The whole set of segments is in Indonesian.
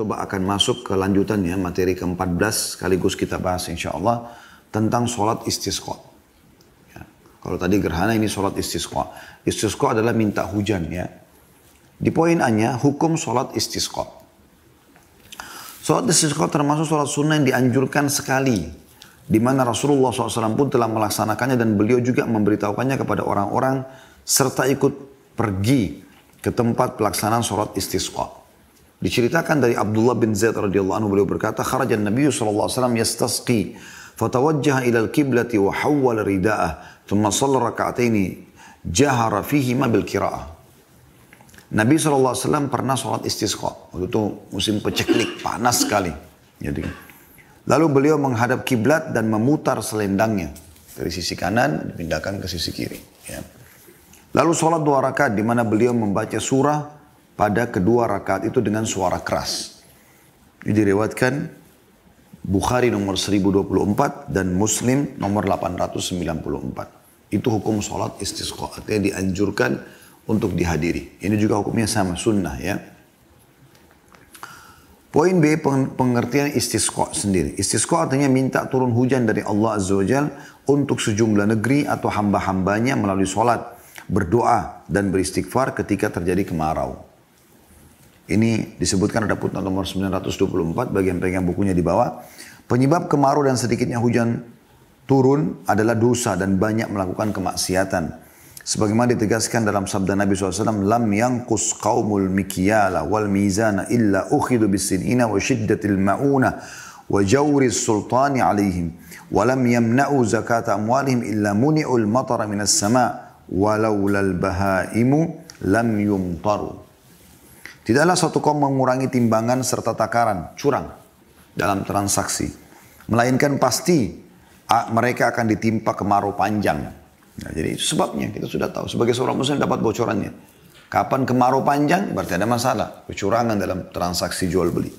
coba akan masuk ke lanjutannya, materi ke-14 sekaligus kita bahas insya Allah tentang sholat istisqa. Ya. Kalau tadi gerhana, ini sholat istisqa. Istisqa adalah minta hujan ya. Di poin A-nya, hukum sholat istisqa. Sholat istisqa termasuk sholat sunnah yang dianjurkan sekali. Di mana Rasulullah SAW pun telah melaksanakannya dan beliau juga memberitahukannya kepada orang-orang serta ikut pergi ke tempat pelaksanaan sholat istisqa. Diceritakan dari Abdullah bin Zaid radhiyallahu anhu, beliau berkata, kharajan Nabi sallallahu alaihi wasallam yastasqi fatawajjaha ila al-qiblati wa hawwala rida'ah thumma shalla rak'ataini jahara fihima bil qira'ah. Nabi sallallahu alaihi wasallam pernah salat istisqa. Waktu itu musim peceklik, panas sekali. Jadi, lalu beliau menghadap kiblat dan memutar selendangnya dari sisi kanan dipindahkan ke sisi kiri, ya. Lalu salat 2 rakaat di mana beliau membaca surah pada kedua rakaat itu dengan suara keras. Ini diriwayatkan Bukhari nomor 1024 dan Muslim nomor 894. Itu hukum sholat istisqa. Artinya dianjurkan untuk dihadiri. Ini juga hukumnya sama, sunnah ya. Poin B, pengertian istisqa sendiri. Istisqa artinya minta turun hujan dari Allah Azza wa Jalla untuk sejumlah negeri atau hamba-hambanya melalui sholat, berdoa dan beristighfar ketika terjadi kemarau. Ini disebutkan ada footnote nomor 924 bagian pegang bukunya di bawah. Penyebab kemarau dan sedikitnya hujan turun adalah dosa dan banyak melakukan kemaksiatan. Sebagaimana ditegaskan dalam sabda Nabi SAW, lam yanqus qaumul mikyala wal mizana illa ukhidu bisinina wa shiddatil ma'una wa jawris sultani alaihim wa lam yamna'u zakata amwalihim illa muni'ul matara minas sama' walaulal bahaimu lam yumtaru. Tidaklah suatu kaum mengurangi timbangan serta takaran, curang dalam transaksi. Melainkan pasti mereka akan ditimpa kemarau panjang. Nah, jadi itu sebabnya, kita sudah tahu. Sebagai seorang muslim dapat bocorannya. Kapan kemarau panjang, berarti ada masalah. Kecurangan dalam transaksi jual beli.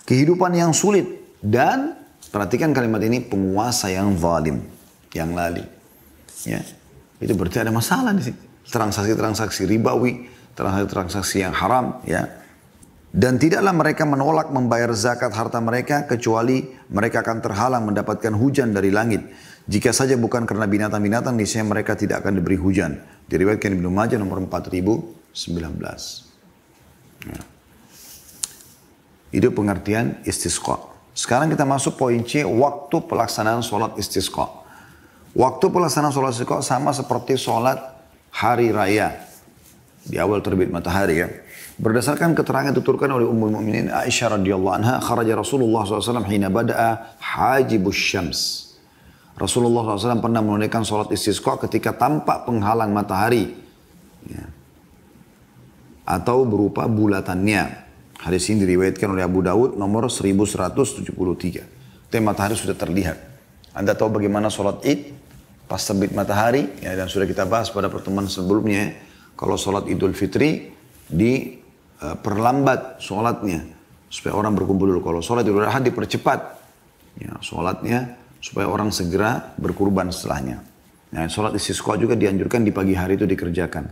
Kehidupan yang sulit. Dan, perhatikan kalimat ini, penguasa yang zalim. Yang lali. Ya. Itu berarti ada masalah di sini. Transaksi-transaksi ribawi. Transaksi yang haram, ya. Dan tidaklah mereka menolak membayar zakat harta mereka kecuali mereka akan terhalang mendapatkan hujan dari langit. Jika saja bukan karena binatang-binatang, niscaya mereka tidak akan diberi hujan. Diriwayatkan Ibnu Majah nomor 4019. Ya. Itu pengertian istisqa. Sekarang kita masuk poin C, waktu pelaksanaan sholat istisqa. Waktu pelaksanaan sholat istisqa sama seperti sholat hari raya. Di awal terbit matahari ya. Berdasarkan keterangan dituturkan oleh Ummul Mukminin Aisyah radhiyallahu anha, kharaja Rasulullah SAW hina bada'a hajibus syams. Rasulullah SAW pernah menunaikan sholat istisqa ketika tampak penghalang matahari. Ya. Atau berupa bulatannya. Hadis ini diriwayatkan oleh Abu Dawud nomor 1173. Itu matahari sudah terlihat. Anda tahu bagaimana sholat id? Pas terbit matahari, ya, dan sudah kita bahas pada pertemuan sebelumnya. Kalau sholat Idul Fitri diperlambat sholatnya supaya orang berkumpul dulu. Kalau sholat Idul Adha dipercepat ya, sholatnya supaya orang segera berkurban setelahnya. Nah, sholat istisqa juga dianjurkan di pagi hari itu dikerjakan.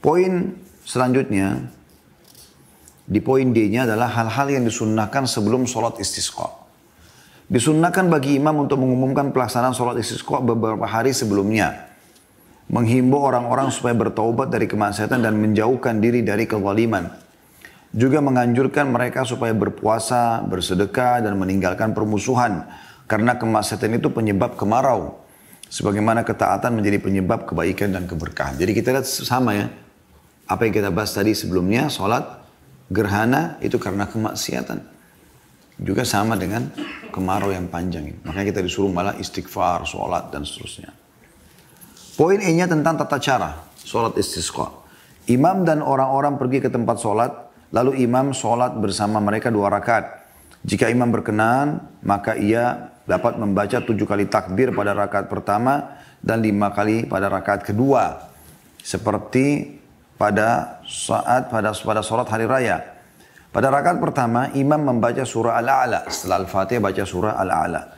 Poin selanjutnya di poin D-nya adalah hal-hal yang disunnahkan sebelum sholat istisqa. Disunnahkan bagi imam untuk mengumumkan pelaksanaan sholat istisqa beberapa hari sebelumnya. Menghimbau orang-orang supaya bertaubat dari kemaksiatan dan menjauhkan diri dari kezaliman. Juga menganjurkan mereka supaya berpuasa, bersedekah, dan meninggalkan permusuhan. Karena kemaksiatan itu penyebab kemarau. Sebagaimana ketaatan menjadi penyebab kebaikan dan keberkahan. Jadi kita lihat sama ya. Apa yang kita bahas tadi sebelumnya, sholat gerhana itu karena kemaksiatan. Juga sama dengan kemarau yang panjang. Makanya kita disuruh malah istighfar, sholat, dan seterusnya. Poin E-nya tentang tata cara sholat istisqa. Imam dan orang-orang pergi ke tempat sholat, lalu imam sholat bersama mereka 2 rakaat. Jika imam berkenan, maka ia dapat membaca 7 kali takbir pada rakaat pertama dan 5 kali pada rakaat kedua. Seperti pada sholat hari raya. Pada rakaat pertama, imam membaca surah Al-A'la. Setelah Al-Fatihah baca surah Al-A'la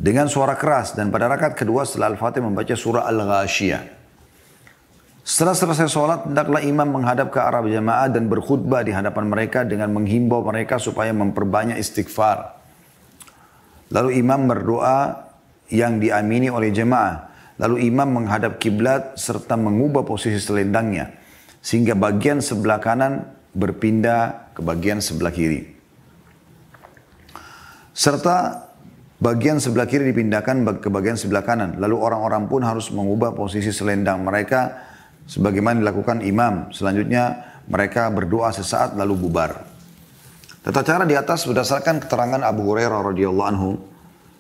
dengan suara keras, dan pada rakaat kedua setelah Al-Fatihah membaca surah Al-Ghashiyah. Setelah selesai sholat, hendaklah imam menghadap ke arah jamaah dan berkhutbah di hadapan mereka dengan menghimbau mereka supaya memperbanyak istighfar. Lalu imam berdoa yang diamini oleh jamaah. Lalu imam menghadap kiblat serta mengubah posisi selendangnya, sehingga bagian sebelah kanan berpindah ke bagian sebelah kiri. Serta bagian sebelah kiri dipindahkan ke bagian sebelah kanan. Lalu orang-orang pun harus mengubah posisi selendang mereka sebagaimana dilakukan imam. Selanjutnya mereka berdoa sesaat lalu bubar. Tata cara di atas berdasarkan keterangan Abu Hurairah radhiyallahu anhu.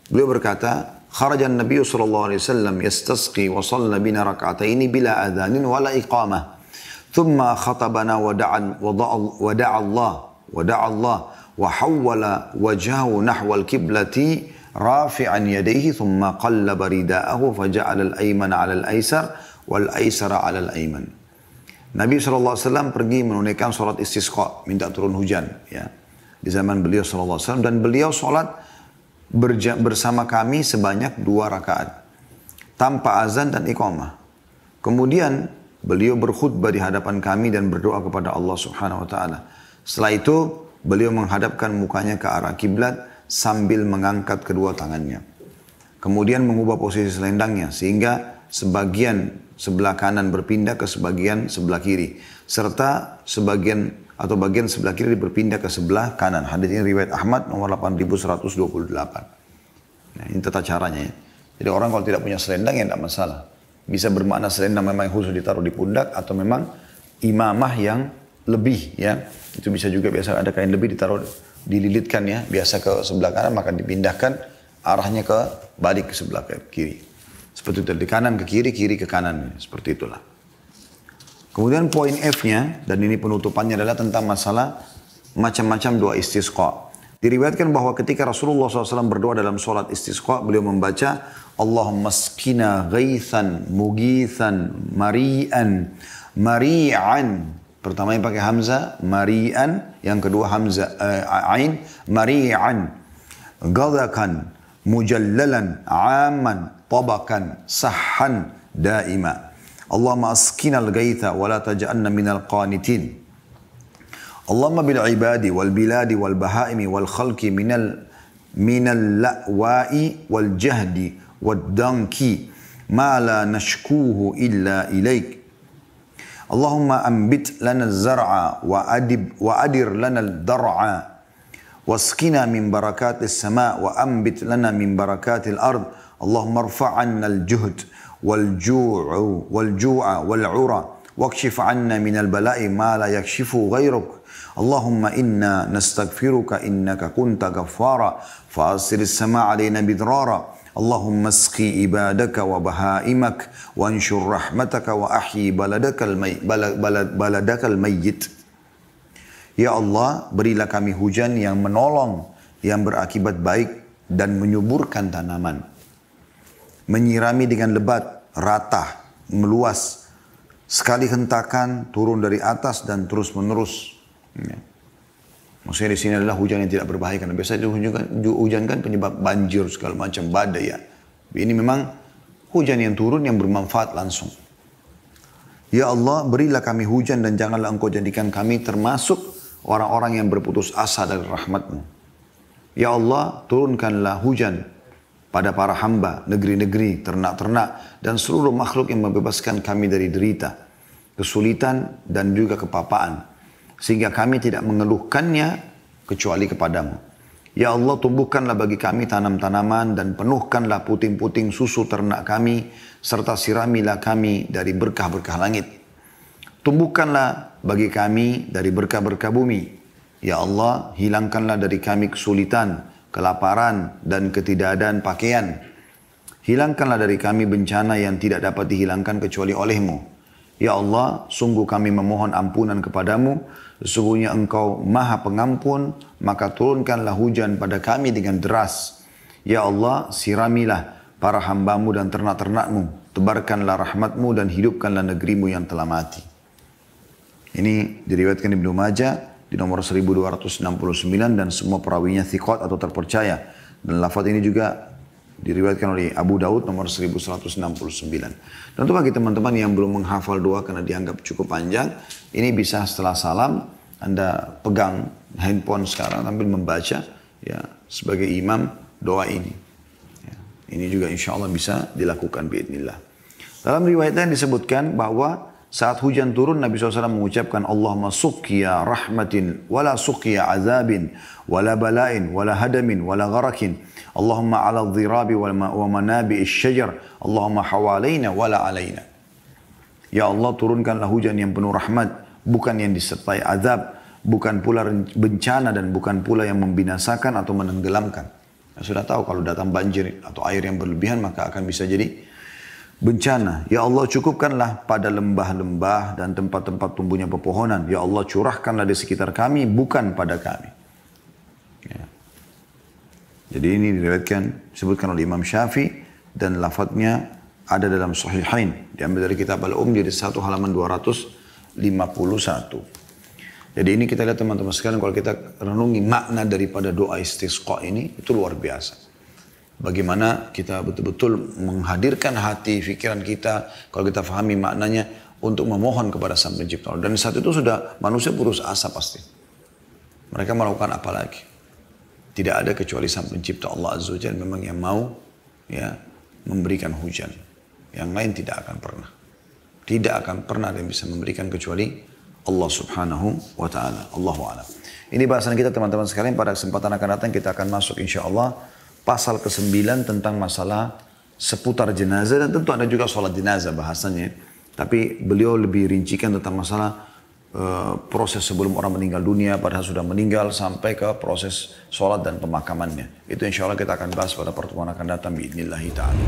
Beliau berkata, "Kharaja an-nabiy sallallahu alaihi wasallam yastasqi wa shalla bina rak'ataini bila adhanin wala iqamah. Thumma khatabana wa da'a Allah wa hawwala wajhahu nahwa al-qiblati rafi'an yadayhi thumma qallaba rida'ahu faja'ala al-ayman 'ala al-aysar wal aysara 'ala al-ayman." Nabi SAW pergi menunaikan sholat istisqa, minta turun hujan, ya, di zaman beliau SAW, dan beliau sholat bersama kami sebanyak 2 rakaat tanpa azan dan iqamah. Kemudian beliau berkhutbah di hadapan kami dan berdoa kepada Allah Subhanahu wa taala. Setelah itu beliau menghadapkan mukanya ke arah kiblat sambil mengangkat kedua tangannya. Kemudian mengubah posisi selendangnya sehingga sebagian sebelah kanan berpindah ke sebagian sebelah kiri, serta bagian sebelah kiri berpindah ke sebelah kanan. Hadis ini riwayat Ahmad nomor 8128. Nah, ini tata caranya ya. Jadi orang kalau tidak punya selendang ya tidak masalah. Bisa bermakna selendang memang khusus ditaruh di pundak atau memang imamah yang lebih ya. Itu bisa juga, biasa ada kain lebih ditaruh, dililitkan ya, biasa ke sebelah kanan maka dipindahkan arahnya ke balik ke sebelah kiri. Seperti itu, dari kanan ke kiri, kiri ke kanan, seperti itulah. Kemudian poin F-nya, dan ini penutupannya adalah tentang masalah macam-macam doa istisqa. Diriwayatkan bahwa ketika Rasulullah SAW berdoa dalam sholat istisqa, beliau membaca, Allahumma skina ghaithan, mugithan, mari'an, mari'an. Pertama yang pakai hamzah, mari'an. Yang kedua hamzah, ain, mari'an. Ghadakan, mujallalan, aman, tabakan, sahhan, daima. Allahumma askina al-ghaitha wa la taj'alna minal qanitin. Allahumma bil ibadi wal biladi wal bahaimi wal khalqi minal la'wa'i wal jahdi wad danki ma la nashkuhu illa ilaik. Allahumma ambit lana az-zar'a wa adir lana al-dar'a waskina min barakatis sama' wa ambit lana min barakatil ard. Allahumma rfa'anna al-juhd والجوع والعرى واكشف عنا من البلاء ما لا يكشف غيرك. اللهم إنا نستغفرك إنك كنت غفارا فأرسل السماء علينا بدرارا. اللهم اسقي عبادك وبهائمك وانشر رحمتك وأحيي بلدك الميت. Ya Allah, berilah kami hujan yang menolong, yang berakibat baik dan menyuburkan tanaman, menyirami dengan lebat, rata, meluas, sekali hentakan, turun dari atas dan terus menerus. Ya. Maksudnya di sini adalah hujan yang tidak berbahaya, karena biasanya hujan kan penyebab banjir segala macam, badai ya. Ini memang hujan yang turun yang bermanfaat langsung. Ya Allah, berilah kami hujan dan janganlah Engkau jadikan kami termasuk orang-orang yang berputus asa dari rahmat-Mu. Ya Allah, turunkanlah hujan pada para hamba, negeri-negeri, ternak-ternak, dan seluruh makhluk yang membebaskan kami dari derita, kesulitan, dan juga kepapaan. Sehingga kami tidak mengeluhkannya kecuali kepadamu. Ya Allah, tumbuhkanlah bagi kami tanam-tanaman dan penuhkanlah puting-puting susu ternak kami, serta siramilah kami dari berkah-berkah langit. Tumbuhkanlah bagi kami dari berkah-berkah bumi. Ya Allah, hilangkanlah dari kami kesulitan, kelaparan dan ketidakadaan pakaian. Hilangkanlah dari kami bencana yang tidak dapat dihilangkan kecuali oleh-Mu. Ya Allah, sungguh kami memohon ampunan kepadamu. Sesungguhnya Engkau Maha Pengampun, maka turunkanlah hujan pada kami dengan deras. Ya Allah, siramilah para hamba-Mu dan ternak-ternak-Mu. Tebarkanlah rahmat-Mu dan hidupkanlah negeri-Mu yang telah mati. Ini diriwayatkan Ibnu Majah di nomor 1269 dan semua perawinya thiqat atau terpercaya. Dan lafaz ini juga Diriwayatkan oleh Abu Daud nomor 1169. Tentu bagi teman-teman yang belum menghafal doa karena dianggap cukup panjang, ini bisa setelah salam Anda pegang handphone sekarang sambil membaca ya sebagai imam doa ini. Ya, ini juga insya Allah bisa dilakukan biidznillah. Dalam riwayat lain disebutkan bahwa saat hujan turun Nabi SAW mengucapkan Allahumma suqya rahmatin wala suqya azabin wala bala'in wala hadamin wala gharakin Allahumma ala dhirabi wa manabi syajar Allahumma hawalaina wala alaina. Ya Allah, turunkanlah hujan yang penuh rahmat, bukan yang disertai azab, bukan pula bencana dan bukan pula yang membinasakan atau menenggelamkan. Nah, sudah tahu kalau datang banjir atau air yang berlebihan maka akan bisa jadi bencana. Ya Allah, cukupkanlah pada lembah-lembah dan tempat-tempat tumbuhnya pepohonan. Ya Allah, curahkanlah di sekitar kami, bukan pada kami. Ya. Jadi ini diriwayatkan, disebutkan oleh Imam Syafi'i dan lafadznya ada dalam Sahihain. Diambil dari kitab Al-Um jadi 1 halaman 251. Jadi ini kita lihat teman-teman sekalian, kalau kita renungi makna daripada doa istisqa ini, itu luar biasa. Bagaimana kita betul-betul menghadirkan hati, pikiran kita, kalau kita fahami maknanya, untuk memohon kepada Sang Pencipta. Dan saat itu sudah manusia putus asa pasti. Mereka melakukan apa lagi? Tidak ada kecuali Sang Pencipta Allah Azza wa Jalla memang yang mau ya memberikan hujan. Yang lain tidak akan pernah. Tidak akan pernah ada yang bisa memberikan kecuali Allah Subhanahu wa Ta'ala. Allahu a'lam. Ini bahasan kita teman-teman sekalian. Pada kesempatan akan datang kita akan masuk insya Allah pasal ke-9 tentang masalah seputar jenazah, dan tentu ada juga sholat jenazah bahasanya. Tapi beliau lebih rincikan tentang masalah proses sebelum orang meninggal dunia, padahal sudah meninggal, sampai ke proses sholat dan pemakamannya. Itu insya Allah kita akan bahas pada pertemuan akan datang biidznillah ta'ala.